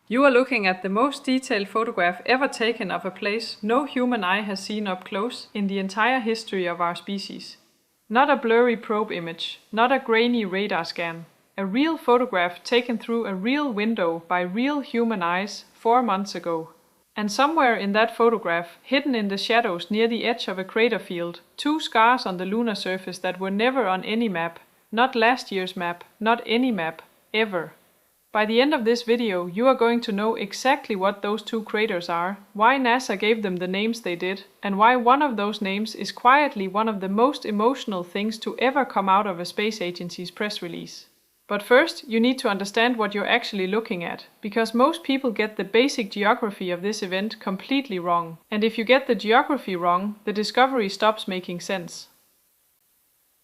You are looking at the most detailed photograph ever taken of a place no human eye has seen up close in the entire history of our species. Not a blurry probe image, not a grainy radar scan. A real photograph taken through a real window by real human eyes 4 months ago. And somewhere in that photograph, hidden in the shadows near the edge of a crater field, 2 scars on the lunar surface that were never on any map. Not last year's map, not any map, ever. By the end of this video, you are going to know exactly what those 2 craters are, why NASA gave them the names they did, and why one of those names is quietly one of the most emotional things to ever come out of a space agency's press release. But first, you need to understand what you're actually looking at, because most people get the basic geography of this event completely wrong. And if you get the geography wrong, the discovery stops making sense.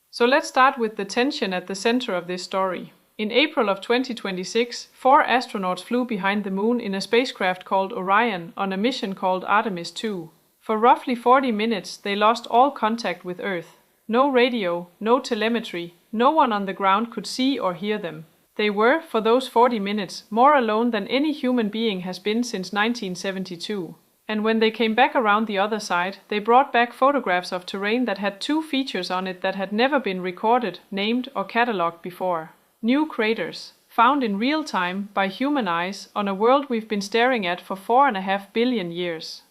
So let's start with the tension at the center of this story. In April of 2026, 4 astronauts flew behind the moon in a spacecraft called Orion on a mission called Artemis 2. For roughly 40 minutes, they lost all contact with Earth. No radio, no telemetry, no one on the ground could see or hear them. They were, for those 40 minutes, more alone than any human being has been since 1972. And when they came back around the other side, they brought back photographs of terrain that had 2 features on it that had never been recorded, named, or catalogued before. New craters, found in real time by human eyes on a world we've been staring at for 4.5 billion years.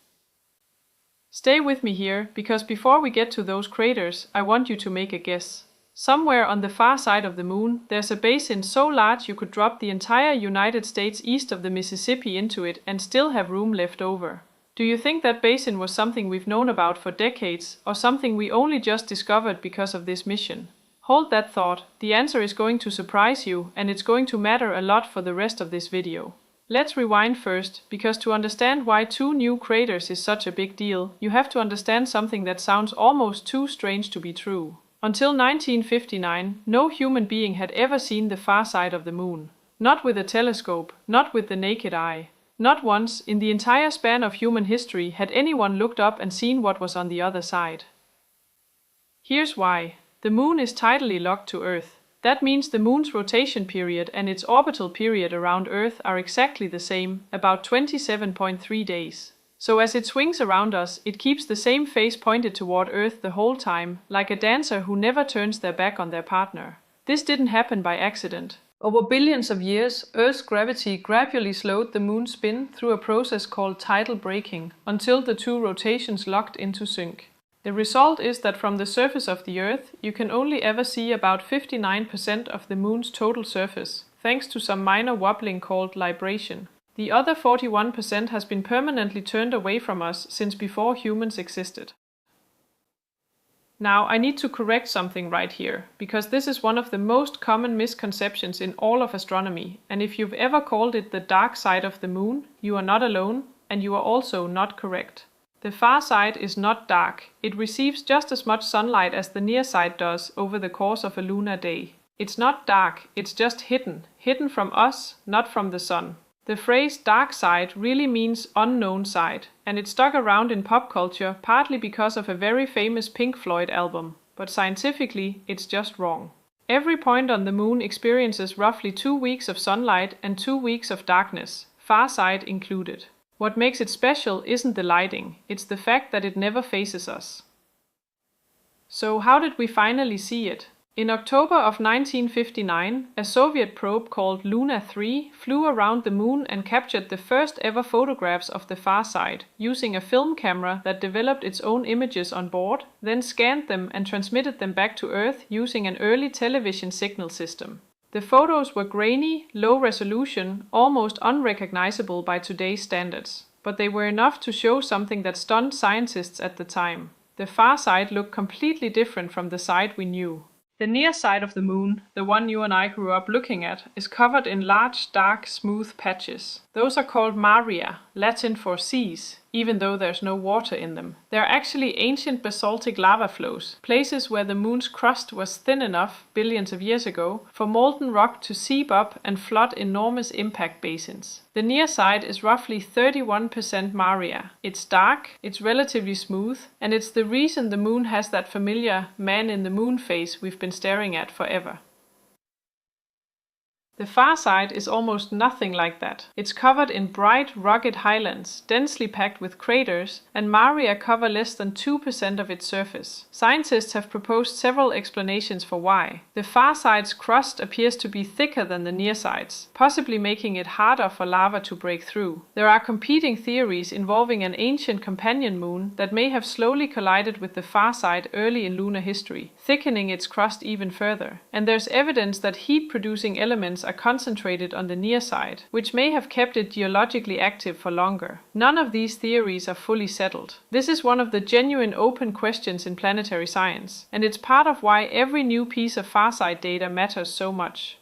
Stay with me here, because before we get to those craters, I want you to make a guess. Somewhere on the far side of the moon, there's a basin so large you could drop the entire United States east of the Mississippi into it and still have room left over. Do you think that basin was something we've known about for decades, or something we only just discovered because of this mission? Hold that thought, the answer is going to surprise you, and it's going to matter a lot for the rest of this video. Let's rewind first, because to understand why 2 new craters is such a big deal, you have to understand something that sounds almost too strange to be true. Until 1959, no human being had ever seen the far side of the moon. Not with a telescope, not with the naked eye. Not once, in the entire span of human history, had anyone looked up and seen what was on the other side. Here's why. The moon is tidally locked to Earth. That means the moon's rotation period and its orbital period around Earth are exactly the same, about 27.3 days. So as it swings around us, it keeps the same face pointed toward Earth the whole time, like a dancer who never turns their back on their partner. This didn't happen by accident. Over billions of years, Earth's gravity gradually slowed the moon's spin through a process called tidal braking, until the 2 rotations locked into sync. The result is that from the surface of the Earth, you can only ever see about 59% of the moon's total surface, thanks to some minor wobbling called libration. The other 41% has been permanently turned away from us since before humans existed. Now, I need to correct something right here, because this is one of the most common misconceptions in all of astronomy, and if you've ever called it the dark side of the moon, you are not alone, and you are also not correct. The far side is not dark. It receives just as much sunlight as the near side does over the course of a lunar day. It's not dark, it's just hidden. Hidden from us, not from the sun. The phrase dark side really means unknown side, and it stuck around in pop culture partly because of a very famous Pink Floyd album. But scientifically, it's just wrong. Every point on the moon experiences roughly 2 weeks of sunlight and 2 weeks of darkness, far side included. What makes it special isn't the lighting, it's the fact that it never faces us. So how did we finally see it? In October of 1959, a Soviet probe called Lunar 3 flew around the moon and captured the first ever photographs of the far side, using a film camera that developed its own images on board, then scanned them and transmitted them back to Earth using an early television signal system. The photos were grainy, low resolution, almost unrecognizable by today's standards. But they were enough to show something that stunned scientists at the time. The far side looked completely different from the side we knew. The near side of the moon, the one you and I grew up looking at, is covered in large, dark, smooth patches. Those are called maria, Latin for seas, even though there's no water in them. They're actually ancient basaltic lava flows, places where the moon's crust was thin enough, billions of years ago, for molten rock to seep up and flood enormous impact basins. The near side is roughly 31% maria. It's dark, it's relatively smooth, and it's the reason the moon has that familiar man in the moon face we've been staring at forever. The far side is almost nothing like that. It's covered in bright, rugged highlands, densely packed with craters, and maria cover less than 2% of its surface. Scientists have proposed several explanations for why. The far side's crust appears to be thicker than the near sides, possibly making it harder for lava to break through. There are competing theories involving an ancient companion moon that may have slowly collided with the far side early in lunar history, thickening its crust even further. And there's evidence that heat-producing elements are concentrated on the near side, which may have kept it geologically active for longer. None of these theories are fully settled. This is one of the genuine open questions in planetary science, and it's part of why every new piece of far side data matters so much.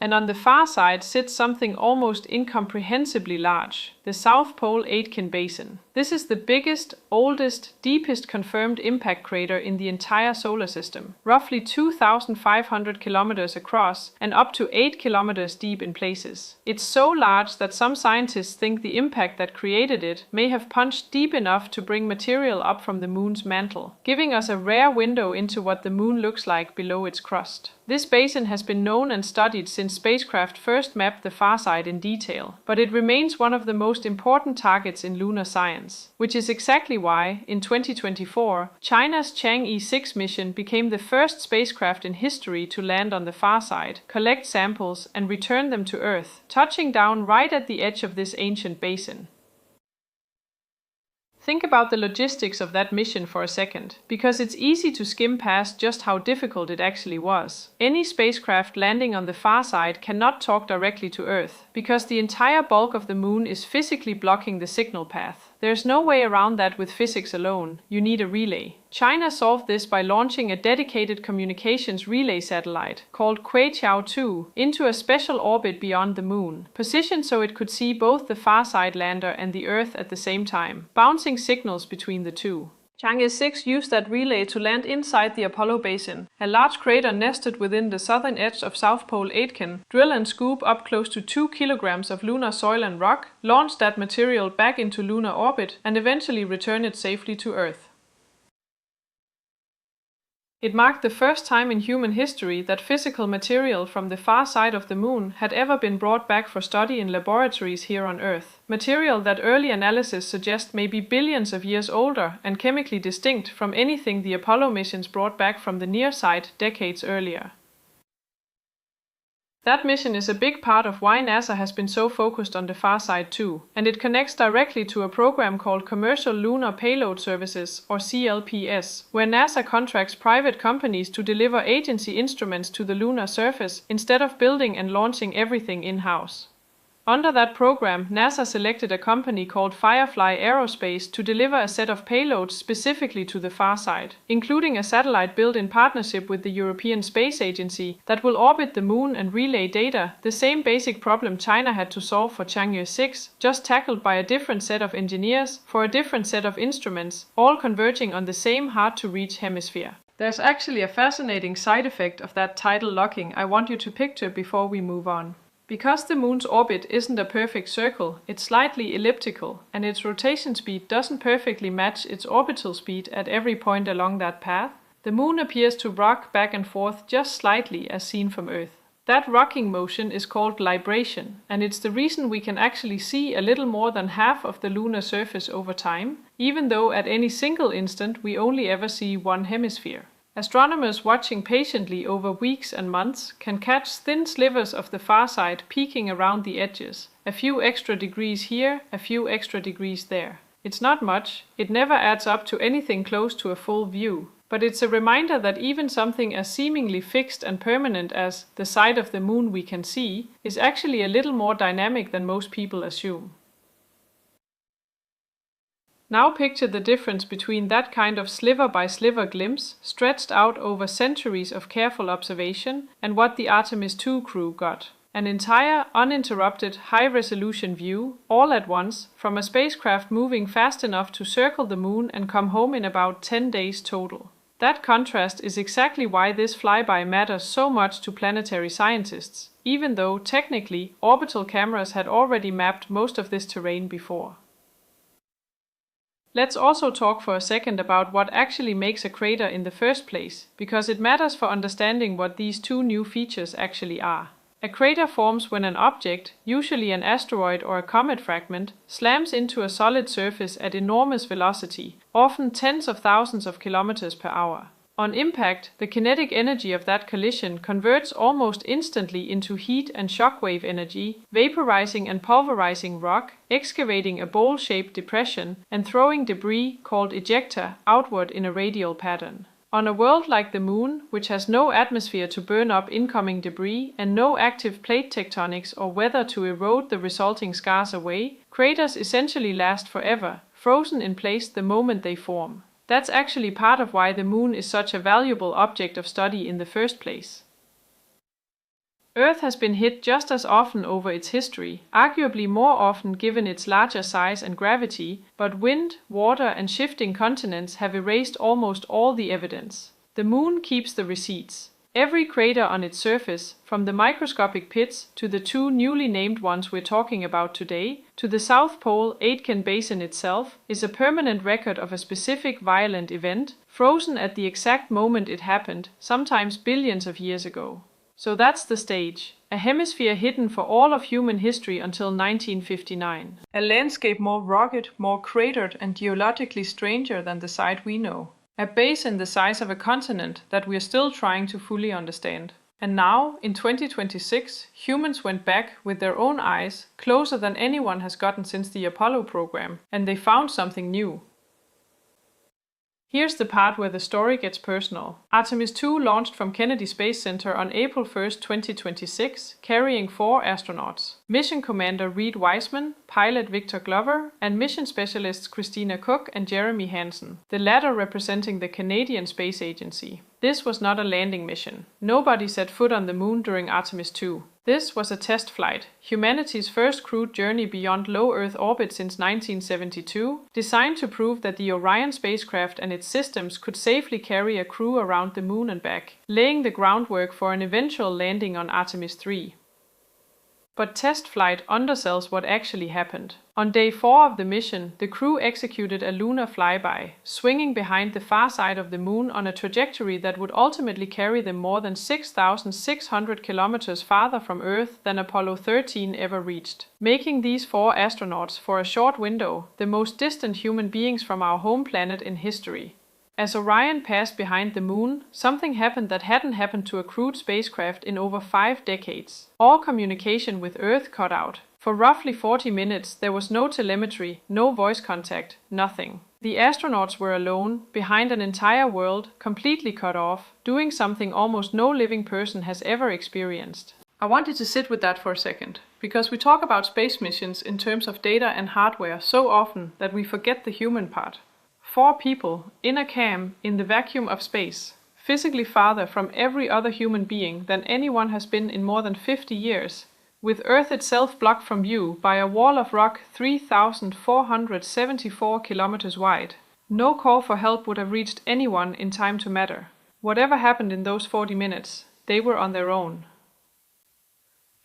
And on the far side sits something almost incomprehensibly large, the South Pole Aitken Basin. This is the biggest, oldest, deepest confirmed impact crater in the entire solar system, roughly 2,500 kilometers across and up to 8 kilometers deep in places. It's so large that some scientists think the impact that created it may have punched deep enough to bring material up from the moon's mantle, giving us a rare window into what the moon looks like below its crust. This basin has been known and studied since spacecraft first mapped the far side in detail, but it remains one of the most important targets in lunar science, which is exactly why, in 2024, China's Chang'e 6 mission became the first spacecraft in history to land on the far side, collect samples, and return them to Earth, touching down right at the edge of this ancient basin. Think about the logistics of that mission for a second, because it's easy to skim past just how difficult it actually was. Any spacecraft landing on the far side cannot talk directly to Earth, because the entire bulk of the moon is physically blocking the signal path. There's no way around that with physics alone. You need a relay. China solved this by launching a dedicated communications relay satellite, called Kuiqiao-2, into a special orbit beyond the moon, positioned so it could see both the far side lander and the Earth at the same time, bouncing signals between the two. Chang'e 6 used that relay to land inside the Apollo Basin, a large crater nested within the southern edge of South Pole Aitken, drill and scoop up close to 2 kilograms of lunar soil and rock, launch that material back into lunar orbit, and eventually return it safely to Earth. It marked the first time in human history that physical material from the far side of the moon had ever been brought back for study in laboratories here on Earth. Material that early analysis suggests may be billions of years older and chemically distinct from anything the Apollo missions brought back from the near side decades earlier. That mission is a big part of why NASA has been so focused on the far side too, and it connects directly to a program called Commercial Lunar Payload Services, or CLPS, where NASA contracts private companies to deliver agency instruments to the lunar surface instead of building and launching everything in-house. Under that program, NASA selected a company called Firefly Aerospace to deliver a set of payloads specifically to the far side, including a satellite built in partnership with the European Space Agency that will orbit the moon and relay data, the same basic problem China had to solve for Chang'e 6, just tackled by a different set of engineers for a different set of instruments, all converging on the same hard-to-reach hemisphere. There's actually a fascinating side effect of that tidal locking I want you to picture before we move on. Because the moon's orbit isn't a perfect circle, it's slightly elliptical, and its rotation speed doesn't perfectly match its orbital speed at every point along that path, the moon appears to rock back and forth just slightly as seen from Earth. That rocking motion is called libration, and it's the reason we can actually see a little more than half of the lunar surface over time, even though at any single instant we only ever see one hemisphere. Astronomers watching patiently over weeks and months can catch thin slivers of the far side peeking around the edges, a few extra degrees here, a few extra degrees there. It's not much, it never adds up to anything close to a full view, but it's a reminder that even something as seemingly fixed and permanent as the side of the moon we can see is actually a little more dynamic than most people assume. Now picture the difference between that kind of sliver-by-sliver glimpse, stretched out over centuries of careful observation, and what the Artemis 2 crew got. An entire, uninterrupted, high-resolution view, all at once, from a spacecraft moving fast enough to circle the moon and come home in about 10 days total. That contrast is exactly why this flyby matters so much to planetary scientists, even though, technically, orbital cameras had already mapped most of this terrain before. Let's also talk for a second about what actually makes a crater in the first place, because it matters for understanding what these two new features actually are. A crater forms when an object, usually an asteroid or a comet fragment, slams into a solid surface at enormous velocity, often tens of thousands of kilometers per hour. On impact, the kinetic energy of that collision converts almost instantly into heat and shockwave energy, vaporizing and pulverizing rock, excavating a bowl-shaped depression, and throwing debris, called ejecta, outward in a radial pattern. On a world like the Moon, which has no atmosphere to burn up incoming debris and no active plate tectonics or weather to erode the resulting scars away, craters essentially last forever, frozen in place the moment they form. That's actually part of why the Moon is such a valuable object of study in the first place. Earth has been hit just as often over its history, arguably more often given its larger size and gravity, but wind, water, and shifting continents have erased almost all the evidence. The Moon keeps the receipts. Every crater on its surface, from the microscopic pits to the two newly named ones we're talking about today, to the South Pole Aitken Basin itself, is a permanent record of a specific violent event, frozen at the exact moment it happened, sometimes billions of years ago. So that's the stage. A hemisphere hidden for all of human history until 1959. A landscape more rugged, more cratered, and geologically stranger than the side we know. A basin the size of a continent that we are still trying to fully understand. And now, in 2026, humans went back with their own eyes, closer than anyone has gotten since the Apollo program, and they found something new. Here's the part where the story gets personal. Artemis 2 launched from Kennedy Space Center on April 1, 2026, carrying 4 astronauts. Mission Commander Reed Wiseman, pilot Victor Glover, and mission specialists Christina Cook and Jeremy Hansen, the latter representing the Canadian Space Agency. This was not a landing mission. Nobody set foot on the Moon during Artemis 2. This was a test flight, humanity's first crewed journey beyond low Earth orbit since 1972, designed to prove that the Orion spacecraft and its systems could safely carry a crew around the Moon and back, laying the groundwork for an eventual landing on Artemis 3. But test flight undersells what actually happened. On day 4 of the mission, the crew executed a lunar flyby, swinging behind the far side of the Moon on a trajectory that would ultimately carry them more than 6,600 kilometers farther from Earth than Apollo 13 ever reached, making these 4 astronauts, for a short window, the most distant human beings from our home planet in history. As Orion passed behind the Moon, something happened that hadn't happened to a crewed spacecraft in over 5 decades. All communication with Earth cut out. For roughly 40 minutes, there was no telemetry, no voice contact, nothing. The astronauts were alone, behind an entire world, completely cut off, doing something almost no living person has ever experienced. I wanted to sit with that for a second, because we talk about space missions in terms of data and hardware so often that we forget the human part. 4 people, in a cam, in the vacuum of space, physically farther from every other human being than anyone has been in more than 50 years, with Earth itself blocked from view by a wall of rock 3,474 kilometers wide. No call for help would have reached anyone in time to matter. Whatever happened in those 40 minutes, they were on their own.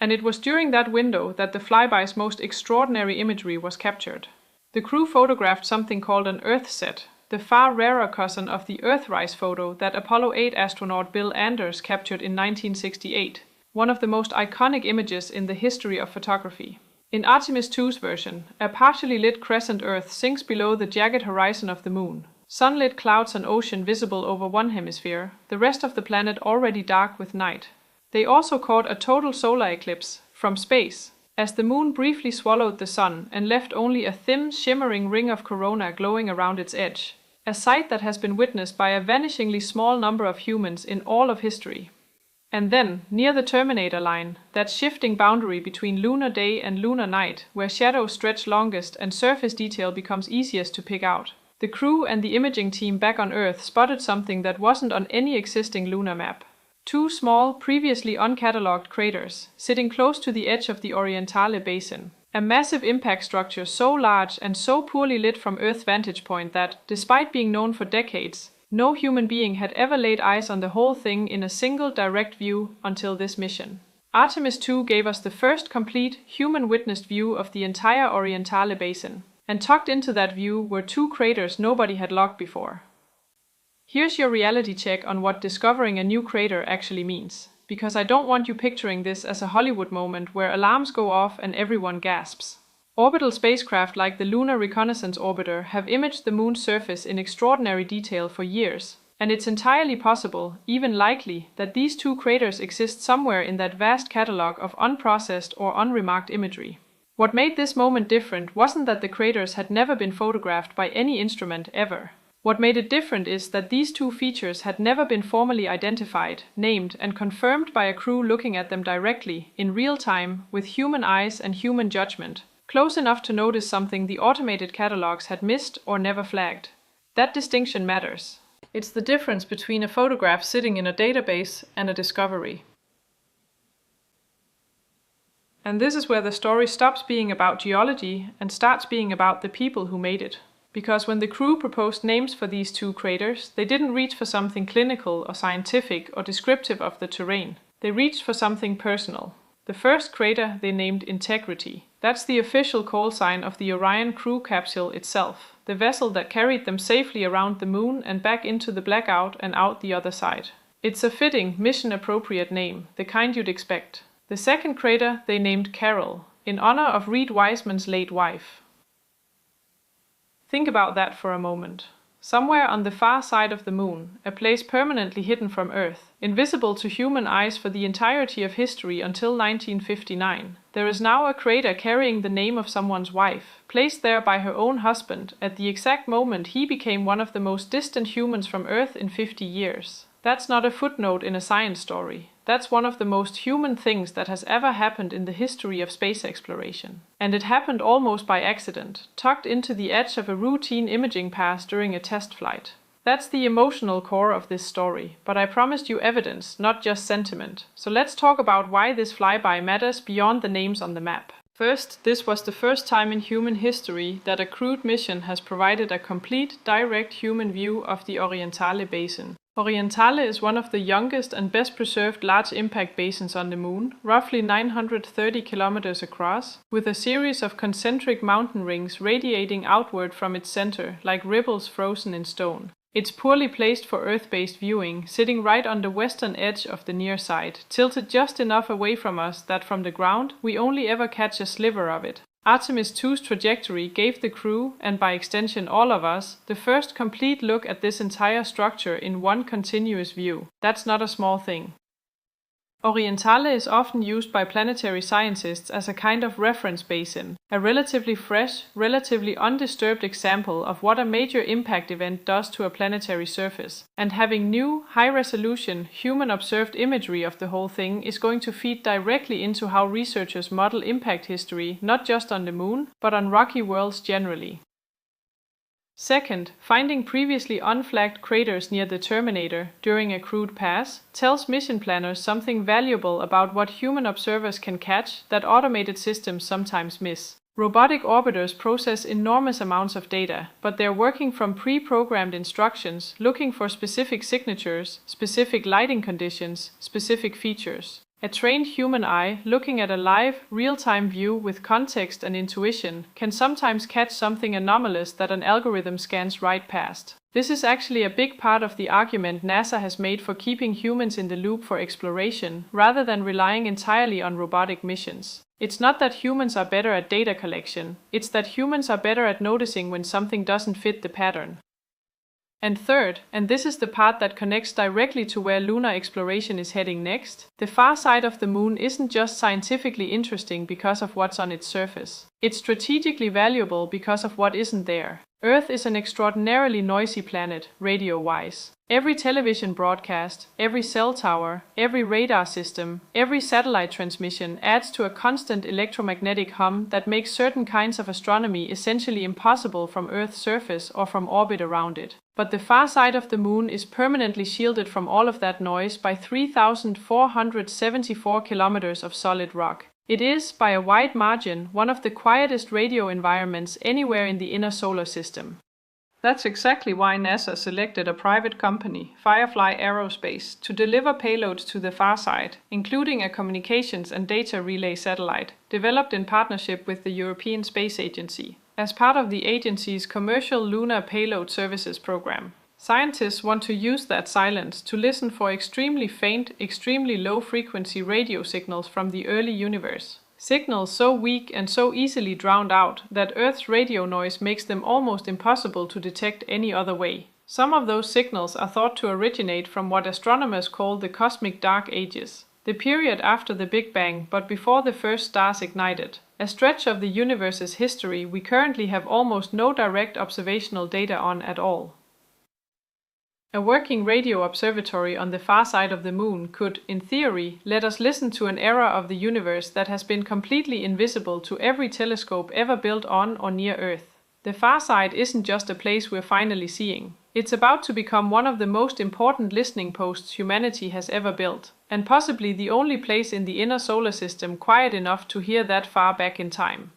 And it was during that window that the flyby's most extraordinary imagery was captured. The crew photographed something called an Earth set, the far rarer cousin of the Earthrise photo that Apollo 8 astronaut Bill Anders captured in 1968, one of the most iconic images in the history of photography. In Artemis 2's version, a partially lit crescent Earth sinks below the jagged horizon of the Moon. Sunlit clouds and ocean visible over one hemisphere, the rest of the planet already dark with night. They also caught a total solar eclipse, from space, as the Moon briefly swallowed the Sun and left only a thin, shimmering ring of corona glowing around its edge, a sight that has been witnessed by a vanishingly small number of humans in all of history. And then, near the terminator line, that shifting boundary between lunar day and lunar night, where shadows stretch longest and surface detail becomes easiest to pick out, the crew and the imaging team back on Earth spotted something that wasn't on any existing lunar map. 2 small, previously uncatalogued craters, sitting close to the edge of the Orientale Basin. A massive impact structure so large and so poorly lit from Earth's vantage point that, despite being known for decades, no human being had ever laid eyes on the whole thing in a single direct view until this mission. Artemis 2 gave us the first complete, human-witnessed view of the entire Orientale Basin. And tucked into that view were two craters nobody had logged before. Here's your reality check on what discovering a new crater actually means, because I don't want you picturing this as a Hollywood moment where alarms go off and everyone gasps. Orbital spacecraft like the Lunar Reconnaissance Orbiter have imaged the moon's surface in extraordinary detail for years, and it's entirely possible, even likely, that these two craters exist somewhere in that vast catalog of unprocessed or unremarked imagery. What made this moment different wasn't that the craters had never been photographed by any instrument ever. What made it different is that these two features had never been formally identified, named, and confirmed by a crew looking at them directly, in real time, with human eyes and human judgment, close enough to notice something the automated catalogs had missed or never flagged. That distinction matters. It's the difference between a photograph sitting in a database and a discovery. And this is where the story stops being about geology and starts being about the people who made it. Because when the crew proposed names for these two craters, they didn't reach for something clinical or scientific or descriptive of the terrain. They reached for something personal. The first crater they named Integrity. That's the official call sign of the Orion crew capsule itself, the vessel that carried them safely around the moon and back into the blackout and out the other side. It's a fitting, mission-appropriate name, the kind you'd expect. The second crater they named Carroll, in honor of Reed Wiseman's late wife. Think about that for a moment. Somewhere on the far side of the moon, a place permanently hidden from Earth, invisible to human eyes for the entirety of history until 1959, there is now a crater carrying the name of someone's wife, placed there by her own husband at the exact moment he became one of the most distant humans from Earth in 50 years. That's not a footnote in a science story. That's one of the most human things that has ever happened in the history of space exploration. And it happened almost by accident, tucked into the edge of a routine imaging pass during a test flight. That's the emotional core of this story, but I promised you evidence, not just sentiment. So let's talk about why this flyby matters beyond the names on the map. First, this was the first time in human history that a crewed mission has provided a complete, direct human view of the Orientale Basin. Orientale is one of the youngest and best preserved large impact basins on the Moon, roughly 930 kilometers across, with a series of concentric mountain rings radiating outward from its center like ripples frozen in stone. It's poorly placed for Earth-based viewing, sitting right on the western edge of the near side, tilted just enough away from us that from the ground we only ever catch a sliver of it. Artemis 2's trajectory gave the crew, and by extension all of us, the first complete look at this entire structure in one continuous view. That's not a small thing. Orientale is often used by planetary scientists as a kind of reference basin, a relatively fresh, relatively undisturbed example of what a major impact event does to a planetary surface. And having new, high-resolution, human-observed imagery of the whole thing is going to feed directly into how researchers model impact history not just on the Moon, but on rocky worlds generally. Second, finding previously unflagged craters near the Terminator during a crewed pass tells mission planners something valuable about what human observers can catch that automated systems sometimes miss. Robotic orbiters process enormous amounts of data, but they're working from pre-programmed instructions, looking for specific signatures, specific lighting conditions, specific features. A trained human eye, looking at a live, real-time view with context and intuition, can sometimes catch something anomalous that an algorithm scans right past. This is actually a big part of the argument NASA has made for keeping humans in the loop for exploration, rather than relying entirely on robotic missions. It's not that humans are better at data collection, it's that humans are better at noticing when something doesn't fit the pattern. And third, and this is the part that connects directly to where lunar exploration is heading next, the far side of the Moon isn't just scientifically interesting because of what's on its surface. It's strategically valuable because of what isn't there. Earth is an extraordinarily noisy planet, radio-wise. Every television broadcast, every cell tower, every radar system, every satellite transmission adds to a constant electromagnetic hum that makes certain kinds of astronomy essentially impossible from Earth's surface or from orbit around it. But the far side of the Moon is permanently shielded from all of that noise by 3,474 kilometers of solid rock. It is, by a wide margin, one of the quietest radio environments anywhere in the inner solar system. That's exactly why NASA selected a private company, Firefly Aerospace, to deliver payloads to the far side, including a communications and data relay satellite, developed in partnership with the European Space Agency. as part of the agency's commercial Lunar Payload Services program. Scientists want to use that silence to listen for extremely faint, extremely low-frequency radio signals from the early universe. Signals so weak and so easily drowned out that Earth's radio noise makes them almost impossible to detect any other way. Some of those signals are thought to originate from what astronomers call the cosmic dark ages, the period after the Big Bang but before the first stars ignited, a stretch of the universe's history we currently have almost no direct observational data on at all. A working radio observatory on the far side of the Moon could, in theory, let us listen to an era of the universe that has been completely invisible to every telescope ever built on or near Earth. The far side isn't just a place we're finally seeing. It's about to become one of the most important listening posts humanity has ever built, and possibly the only place in the inner solar system quiet enough to hear that far back in time.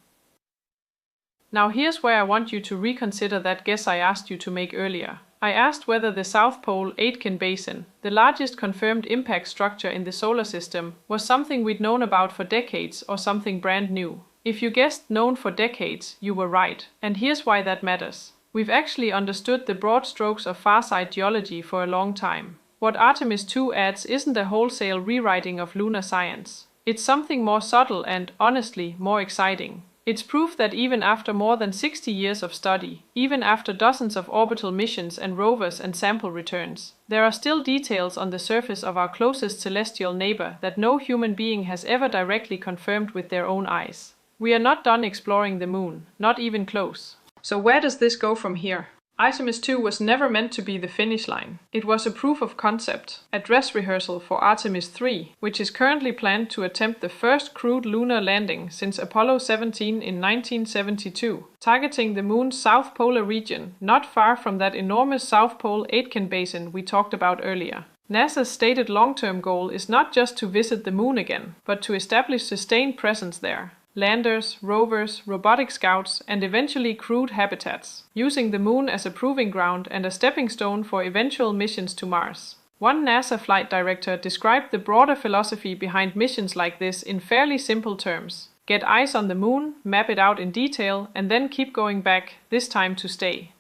Now here's where I want you to reconsider that guess I asked you to make earlier. I asked whether the South Pole Aitken Basin, the largest confirmed impact structure in the solar system, was something we'd known about for decades or something brand new. If you guessed known for decades, you were right, and here's why that matters. We've actually understood the broad strokes of far-side geology for a long time. What Artemis 2 adds isn't a wholesale rewriting of lunar science. It's something more subtle and, honestly, more exciting. It's proof that even after more than 60 years of study, even after dozens of orbital missions and rovers and sample returns, there are still details on the surface of our closest celestial neighbor that no human being has ever directly confirmed with their own eyes. We are not done exploring the Moon, not even close. So where does this go from here? Artemis 2 was never meant to be the finish line. It was a proof of concept, a dress rehearsal for Artemis 3, which is currently planned to attempt the first crewed lunar landing since Apollo 17 in 1972, targeting the Moon's south polar region, not far from that enormous South Pole Aitken Basin we talked about earlier. NASA's stated long-term goal is not just to visit the Moon again, but to establish sustained presence there. Landers, rovers, robotic scouts, and eventually crewed habitats, using the Moon as a proving ground and a stepping stone for eventual missions to Mars. One NASA flight director described the broader philosophy behind missions like this in fairly simple terms. Get eyes on the Moon, map it out in detail, and then keep going back, this time to stay.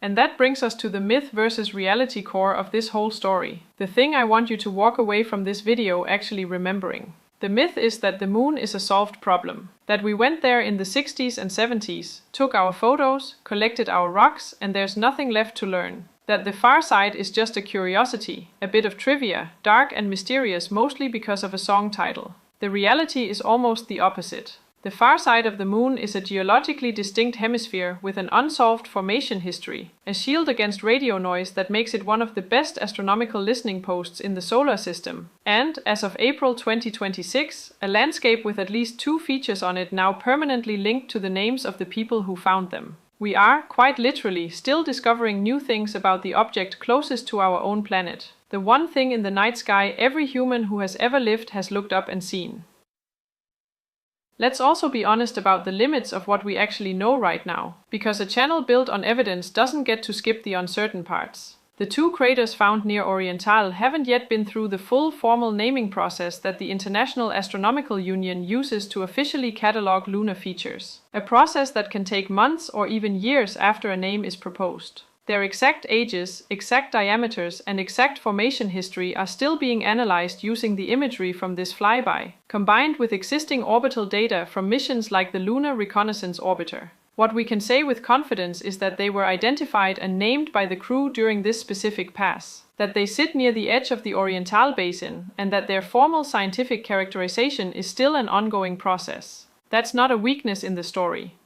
And that brings us to the myth versus reality core of this whole story, the thing I want you to walk away from this video actually remembering. The myth is that the Moon is a solved problem, that we went there in the 60s and 70s, took our photos, collected our rocks, and there's nothing left to learn. That the far side is just a curiosity, a bit of trivia, dark and mysterious mostly because of a song title. The reality is almost the opposite. The far side of the Moon is a geologically distinct hemisphere with an unsolved formation history, a shield against radio noise that makes it one of the best astronomical listening posts in the solar system, and, as of April 2026, a landscape with at least 2 features on it now permanently linked to the names of the people who found them. We are, quite literally, still discovering new things about the object closest to our own planet, the one thing in the night sky every human who has ever lived has looked up and seen. Let's also be honest about the limits of what we actually know right now, because a channel built on evidence doesn't get to skip the uncertain parts. The 2 craters found near Oriental haven't yet been through the full formal naming process that the International Astronomical Union uses to officially catalog lunar features, a process that can take months or even years after a name is proposed. Their exact ages, exact diameters, and exact formation history are still being analyzed using the imagery from this flyby, combined with existing orbital data from missions like the Lunar Reconnaissance Orbiter. What we can say with confidence is that they were identified and named by the crew during this specific pass, that they sit near the edge of the Oriental Basin, and that their formal scientific characterization is still an ongoing process. That's not a weakness in the story.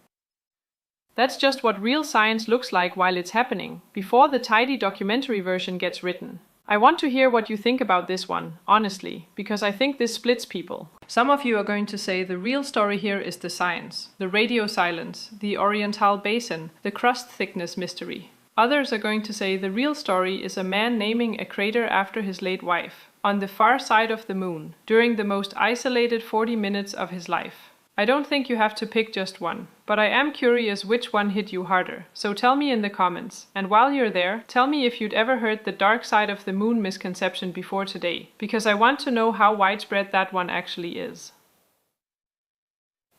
That's just what real science looks like while it's happening, before the tidy documentary version gets written. I want to hear what you think about this one, honestly, because I think this splits people. Some of you are going to say the real story here is the science, the radio silence, the Oriental Basin, the crust thickness mystery. Others are going to say the real story is a man naming a crater after his late wife, on the far side of the Moon, during the most isolated 40 minutes of his life. I don't think you have to pick just one, but I am curious which one hit you harder, so tell me in the comments. And while you're there, tell me if you'd ever heard the dark side of the Moon misconception before today, because I want to know how widespread that one actually is.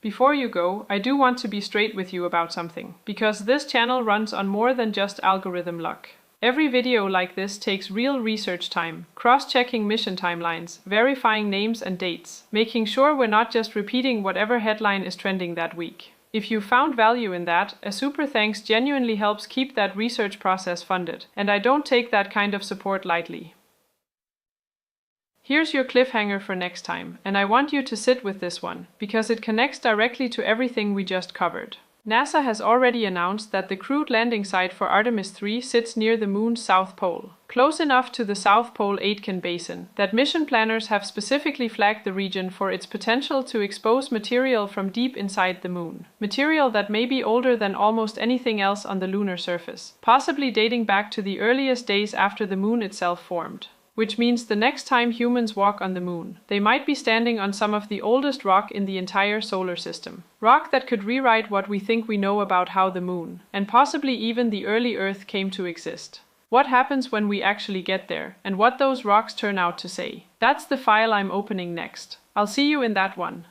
Before you go, I do want to be straight with you about something, because this channel runs on more than just algorithm luck. Every video like this takes real research time, cross-checking mission timelines, verifying names and dates, making sure we're not just repeating whatever headline is trending that week. If you found value in that, a super thanks genuinely helps keep that research process funded, and I don't take that kind of support lightly. Here's your cliffhanger for next time, and I want you to sit with this one, because it connects directly to everything we just covered. NASA has already announced that the crewed landing site for Artemis 3 sits near the Moon's south pole, close enough to the South Pole Aitken Basin that mission planners have specifically flagged the region for its potential to expose material from deep inside the Moon. Material that may be older than almost anything else on the lunar surface, possibly dating back to the earliest days after the Moon itself formed. Which means the next time humans walk on the Moon, they might be standing on some of the oldest rock in the entire solar system. Rock that could rewrite what we think we know about how the Moon, and possibly even the early Earth, came to exist. What happens when we actually get there, and what those rocks turn out to say? That's the file I'm opening next. I'll see you in that one.